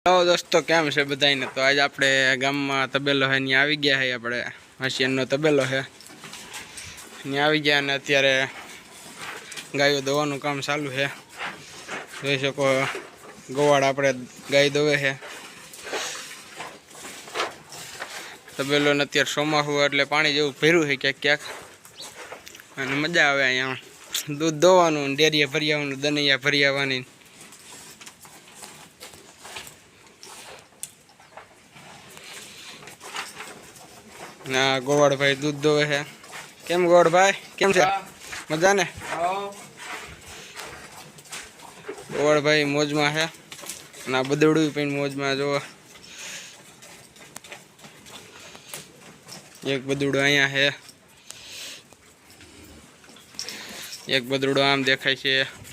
Hello दोस्तों केम है बधाई तो आज आप गाम में तबेलो है आ गया है अपने हसियन तबेलो है आ गया ने अत्यारे गायों दोवा काम चालू है જોઈ શકો ગોવાળ આપણે ગાય દોવે છે તબેલો ને અત્યારે ચોમાસું એટલે પાણી જેવું ભર્યું છે ક્યાંક ક્યાંક અને મજા આવે અહીંયા દૂધ દોવાનું ડેરીએ ભરી આવવાનું દનૈયા ભરી આવવાની ના ગોવાળ ભાઈ દૂધ દોવે છે કેમ ગોવાળ ભાઈ કેમ છે મજા ને ગોવાળ ભાઈ મોજમાં છે ના બદડું પણ મોજમાં જો એક બદડું અહીંયા છે એક બદડું આમ દેખાય છે।